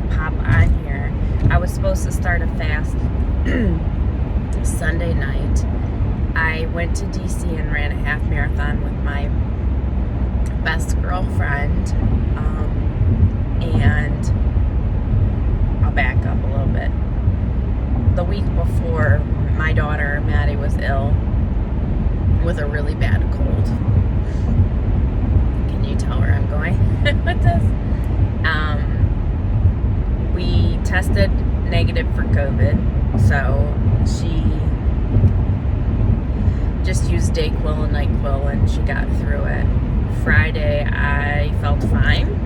pop on here. I was supposed to start a fast Sunday night. I went to DC and ran a half marathon with my best girlfriend. And I'll back up a little bit. The week before, my daughter, Maddie, was ill with a really bad cold. Can you tell where I'm going with this? We tested negative for COVID, so she just used Dayquil and NyQuil, and she got through it. Friday, I felt fine.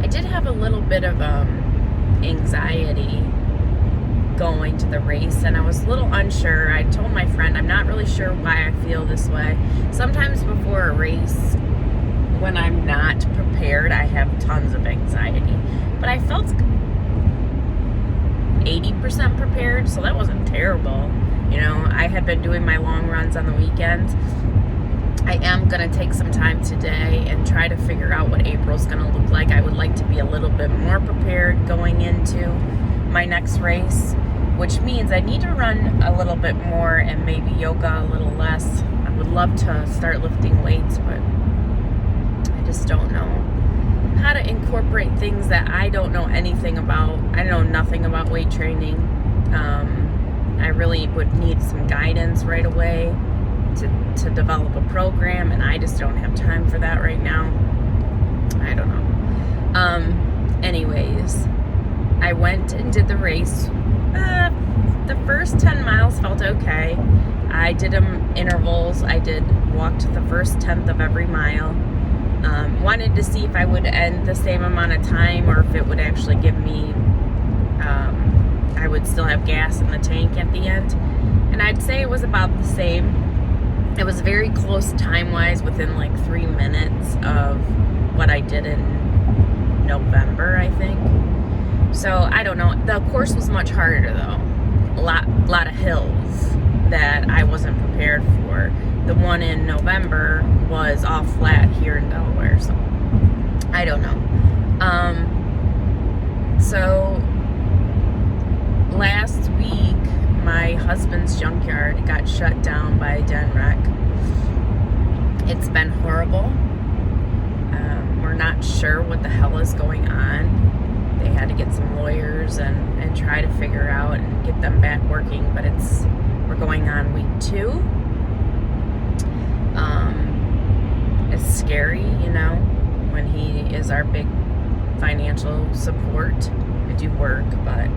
I did have a little bit of anxiety going to the race, and I was a little unsure. I told my friend, I'm not really sure why I feel this way. Sometimes before a race, when I'm not prepared, I have tons of anxiety. But I felt 80% prepared, so that wasn't terrible. You know, I had been doing my long runs on the weekends. I am going to take some time today and try to figure out what April's going to look like. I would like to be a little bit more prepared going into my next race, which means I need to run a little bit more and maybe yoga a little less. I would love to start lifting weights, but I just don't know how to incorporate things that I don't know anything about. I know nothing about weight training. I really would need some guidance right away to develop a program, and I just don't have time for that right now. I don't know. Anyways, I went and did the race. The first 10 miles felt okay. I did them intervals. I walked the first 10th of every mile. Wanted to see if I would end the same amount of time, or if it would actually give me, I would still have gas in the tank at the end. And I'd say it was about the same. It was very close time-wise, within like 3 minutes of what I did in November, I think. So, I don't know. The course was much harder, though. A lot of hills that I wasn't prepared for. The one in November was all flat here in Delaware, so I don't know. So last week, my husband's junkyard got shut down by a den wreck. It's been horrible. We're not sure what the hell is going on. They had to get some lawyers and try to figure out and get them back working, but we're going on week 2. It's scary, you know, when he is our big financial support. I do work, but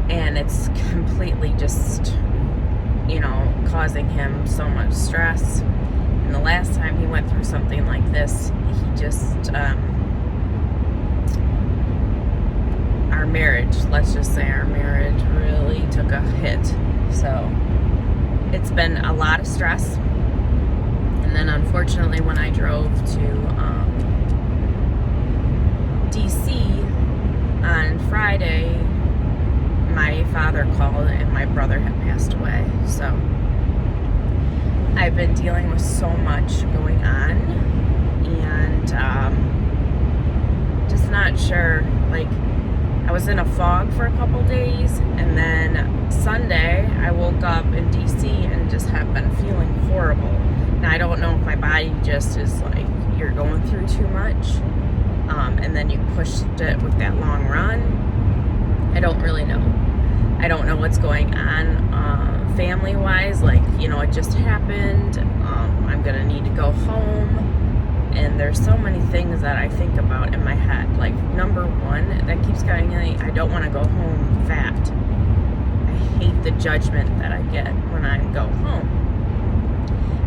and it's completely just, you know, causing him so much stress. And the last time he went through something like this, he just our marriage, let's just say our marriage really took a hit. So it's been a lot of stress. And then unfortunately, when I drove to DC on Friday, my father called and my brother had passed away. So I've been dealing with so much going on, and just not sure. Like, I was in a fog for a couple days, and then Sunday I woke up in DC and just have been feeling horrible. And I don't know if my body just is like, you're going through too much, and then you pushed it with that long run. I don't really know. I don't know what's going on family-wise. Like, you know, it just happened. I'm going to need to go home. And there's so many things that I think about in my head. Like, number one, that keeps going in, I don't want to go home fat. I hate the judgment that I get when I go home.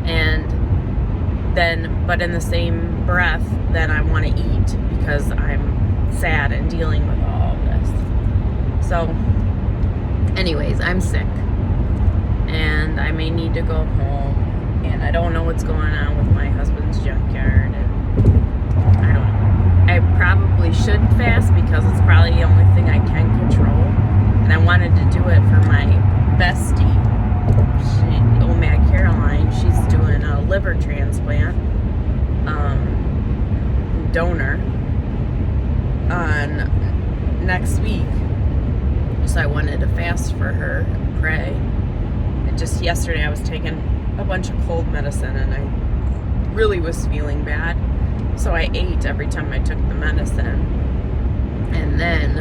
And then, but in the same breath, then I want to eat because I'm sad and dealing with all of this. So, anyways, I'm sick. And I may need to go home. And I don't know what's going on with my husband's junkyard. And I don't know. I probably should fast because it's probably the only thing I can control. And I wanted to do it for my bestie, old Mad Caroline. She's doing a liver transplant, donor. on next week. So I wanted to fast for her, pray. And just yesterday I was taking a bunch of cold medicine and I really was feeling bad. So I ate every time I took the medicine. And then,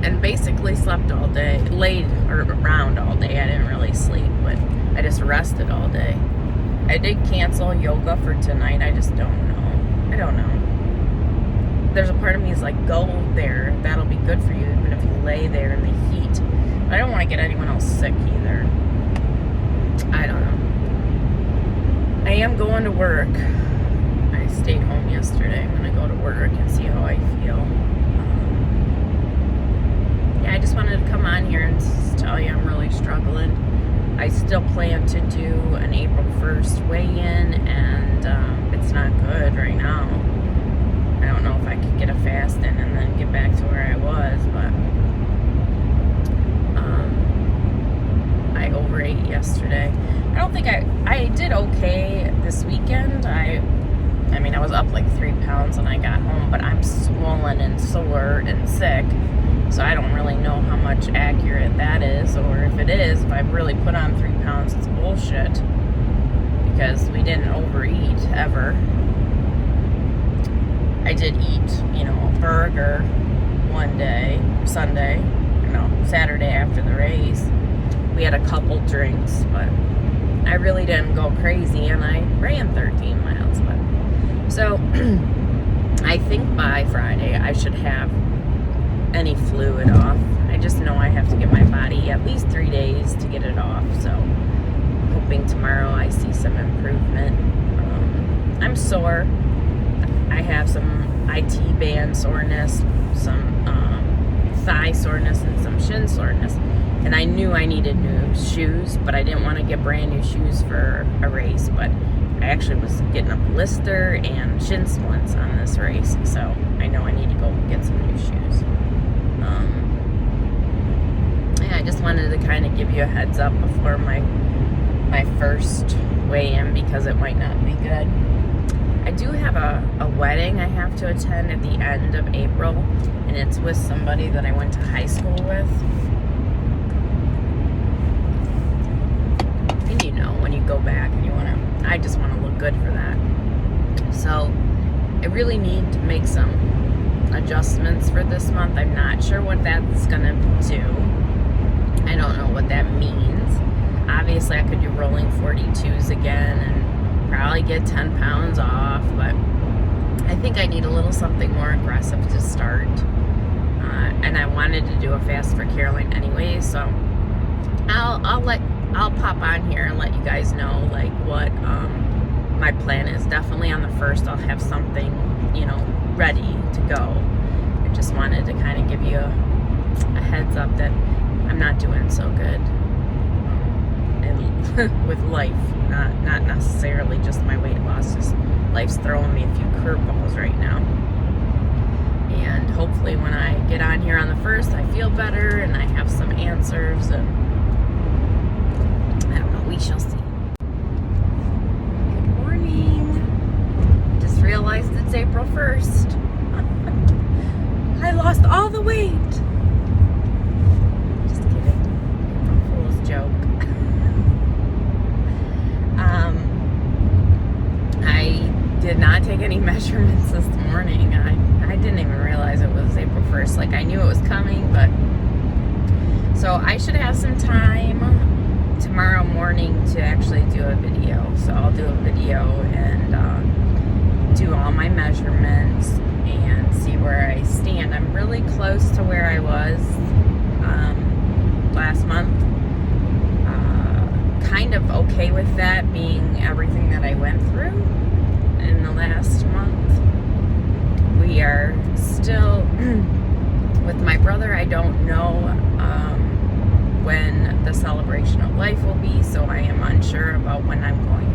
and basically slept all day, laid around all day. I didn't really sleep, but I just rested all day. I did cancel yoga for tonight. I just don't know. I don't know. There's a part of me is like, go there. That'll be good for you, even if you lay there in the heat. But I don't want to get anyone else sick either. I don't know. I am going to work. I stayed home yesterday. I'm going to go to work and see how I feel. Yeah, I just wanted to come on here and tell you I'm really struggling. I still plan to do an April 1st weigh-in, and it's not good right now. I don't know if I could get a fast in and then get back to where I was, but I overate yesterday. I don't think I did okay this weekend. I mean, I was up like 3 pounds when I got home, but I'm swollen and sore and sick. So I don't really know how much accurate that is, or if it is, if I've really put on 3 pounds, it's bullshit. Because we didn't overeat ever. I did eat, a burger one day, Saturday after the race. We had a couple drinks, but I really didn't go crazy, and I ran 13 miles. So I think by Friday I should have any fluid off. I just know I have to give my body at least 3 days to get it off. So hoping tomorrow I see some improvement. I'm sore. I have some IT band soreness, some thigh soreness, and some shin soreness. And I knew I needed new shoes, but I didn't want to get brand new shoes for a race. But I actually was getting a blister and shin splints on this race, so I know I need to go get some new shoes. Yeah, I just wanted to kind of give you a heads up before my first weigh-in, because it might not be good. I do have a wedding I have to attend at the end of April, and it's with somebody that I went to high school with. And when you go back and I just want to look good for that. So I really need to make some adjustments for this month. I'm not sure what that's going to do. I don't know what that means. Obviously, I could do rolling 42s again and probably get 10 pounds off, but I think I need a little something more aggressive to start. And I wanted to do a fast for Caroline anyway, so I'll pop on here and let you guys know like what my plan is. Definitely on the 1st I'll have something ready to go. I just wanted to kind of give you a heads up that I'm not doing so good and with life, not necessarily just my weight loss, just life's throwing me a few curveballs right now. And hopefully when I get on here on the 1st I feel better and I have some answers, and I don't know, we shall see. Good morning. Just realized it's April 1st. I lost all the weight. Just kidding. April Fool's joke. I did not take any measurements this morning. I didn't even realize it was April 1st. Like, I knew it was coming, but so I should have some time tomorrow morning to actually do a video. So I'll do a video and do all my measurements and see where I stand. I'm really close to where I was last month. Kind of okay with that, being everything that I went through in the last month. We are still with my brother. I don't know when the celebration of life will be, so I am unsure about when I'm going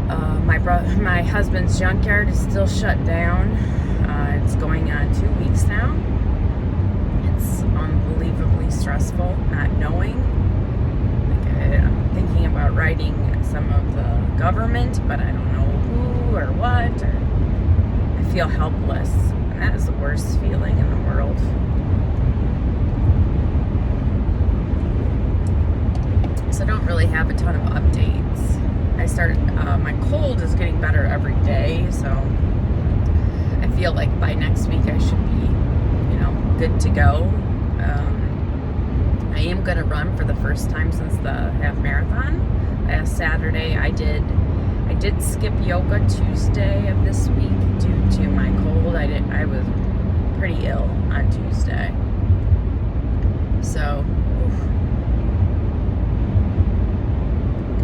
home. My husband's junkyard is still shut down. It's going on 2 weeks now. It's unbelievably stressful not knowing. I'm thinking about writing some of the government, but I don't know who or what. I feel helpless, and That is the worst feeling in the world. So I don't really have a ton of updates. My cold is getting better every day, so I feel like by next week I should be, good to go. I am going to run for the first time since the half marathon. Last Saturday I did skip yoga Tuesday of this week due to my cold. I was pretty ill on Tuesday. So,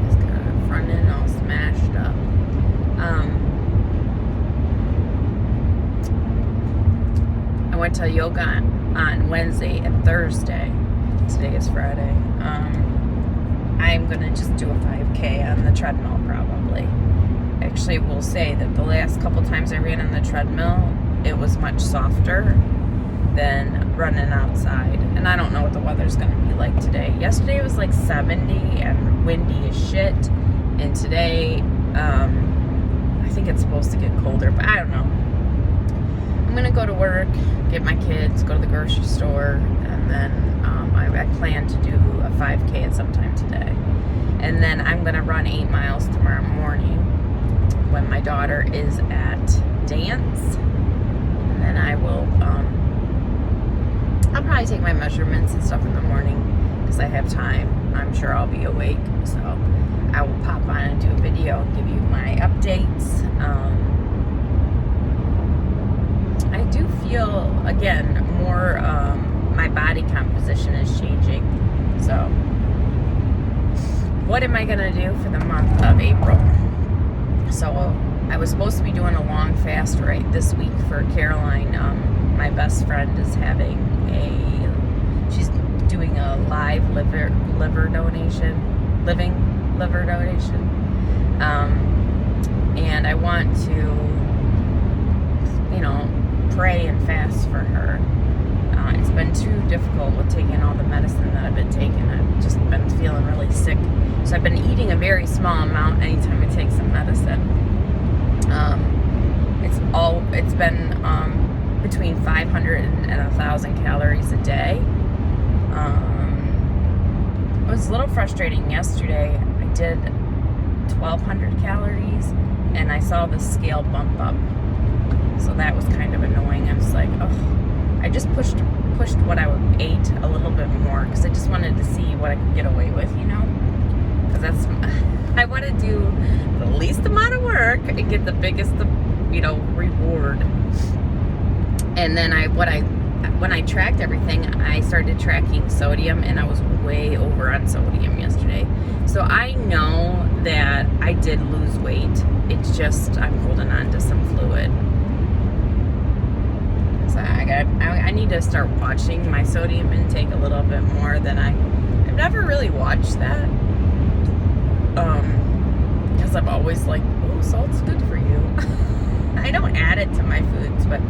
just got a front end all smashed up. I went to yoga on Wednesday and Thursday. Today is Friday. I'm gonna just do a 5K on the treadmill probably. Actually, will say that the last couple times I ran on the treadmill, it was much softer than running outside. And I don't know what the weather's gonna be like today. Yesterday it was like 70 and windy as shit. And today, I think it's supposed to get colder, but I don't know. I'm gonna go to work, get my kids, go to the grocery store, and then I plan to do a 5K at some time today. And then I'm gonna run 8 miles tomorrow morning when my daughter is at dance. And then I will, I'll probably take my measurements and stuff in the morning because I have time. I'm sure I'll be awake, so I will pop on and do a video, give you my updates. I do feel, again, more, my body composition is changing. So, what am I gonna do for the month of April? So, I was supposed to be doing a long fast right this week for Caroline. My best friend is she's doing a live liver donation. And I want to, pray and fast for her. It's been too difficult with taking all the medicine that I've been taking. I've just been feeling really sick. So I've been eating a very small amount anytime I take some medicine. It's been between 500 and 1,000 calories a day. It was a little frustrating yesterday. I did 1,200 calories and I saw the scale bump up. So that was kind of annoying. I was like, oh, I just pushed what I ate a little bit more because I just wanted to see what I could get away with, because I want to do the least amount of work and get the biggest, reward. And then when I tracked everything, I started tracking sodium and I was way over on sodium yesterday. So I know that I did lose weight. It's just I'm holding on to some fluid. So I need to start watching my sodium intake a little bit more than I've never really watched that. Because I'm always like, oh, salt's good for you. I don't add it to my foods, but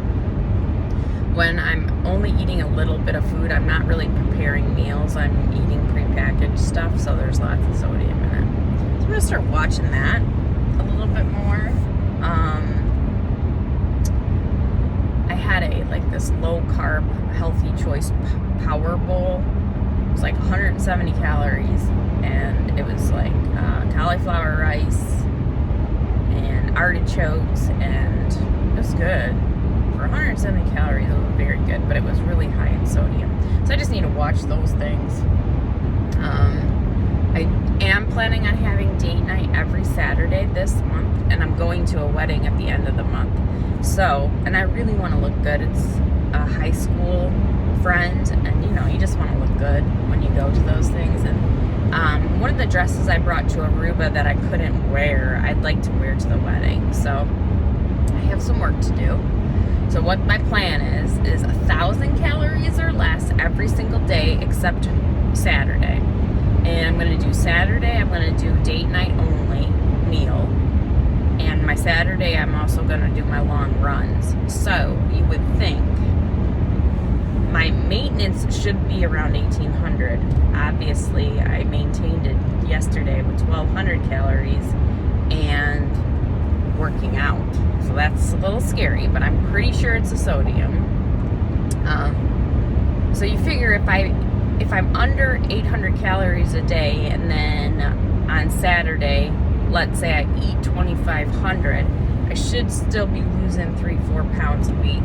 when I'm only eating a little bit of food, I'm not really preparing meals. I'm eating prepackaged stuff, so there's lots of sodium in it. So I'm gonna start watching that a little bit more. I had this low carb healthy choice power bowl. It was like 170 calories, and it was like cauliflower rice and artichokes, and it was good. For 170 calories, it was very good, but it was really high in sodium. So I just need to watch those things. I am planning on having date night every Saturday this month, and I'm going to a wedding at the end of the month. So, and I really want to look good. It's a high school friend, and you just want to look good when you go to those things. And one of the dresses I brought to Aruba that I couldn't wear, I'd like to wear to the wedding. So I have some work to do. So what my plan is 1,000 calories or less every single day except Saturday. And I'm going to do Saturday, I'm going to do date night only meal. And my Saturday, I'm also going to do my long runs. So you would think my maintenance should be around 1,800. Obviously, I maintained it yesterday with 1,200 calories and working out. So that's a little scary, but I'm pretty sure it's a sodium. So you figure if I'm under 800 calories a day, and then on Saturday, let's say I eat 2,500, I should still be losing 3-4 pounds a week.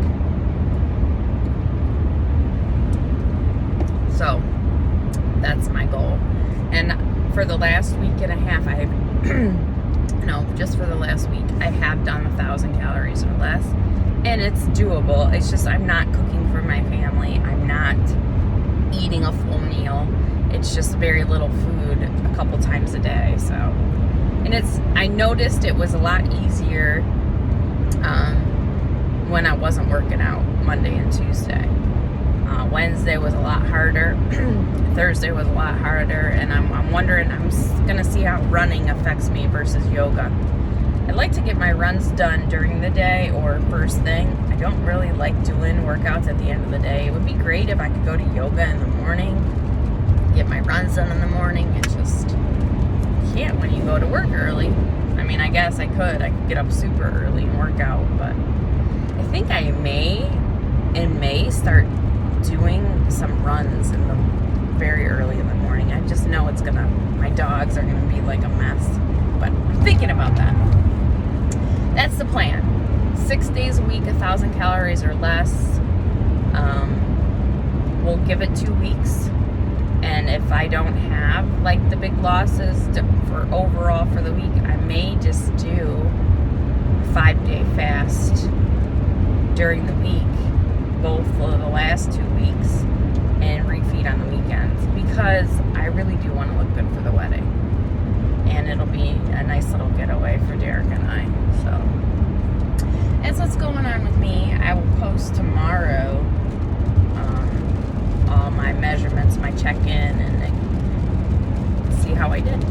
So that's my goal. And for the last week and a half, just for the last week, I have done 1,000 calories or less, and it's doable. It's just I'm not cooking for my family. I'm not eating a full meal. It's just very little food a couple times a day. So, and I noticed it was a lot easier when I wasn't working out Monday and Tuesday. Wednesday was a lot harder. Thursday was a lot harder, and I'm wondering, I'm gonna see how running affects me versus yoga. I'd like to get my runs done during the day or first thing. I don't really like doing workouts at the end of the day. It would be great if I could go to yoga in the morning, get my runs done in the morning. It just can't when you go to work early. I mean, I guess I could get up super early and work out, but I think I may start doing some runs in the very early in the morning. I just know my dogs are gonna be like a mess, but I'm thinking about that. That's the plan. 6 days a week, 1,000 calories or less. We'll give it 2 weeks, and if I don't have like the big losses for overall for the week, I may just do a 5-day fast during the week, both for the last 2 weeks, and refeed on the weekends, because I really do want to look good for the wedding, and it'll be a nice little getaway for Derek and I. So that's what's going on with me. I will post tomorrow all my measurements, my check-in, and see how I did.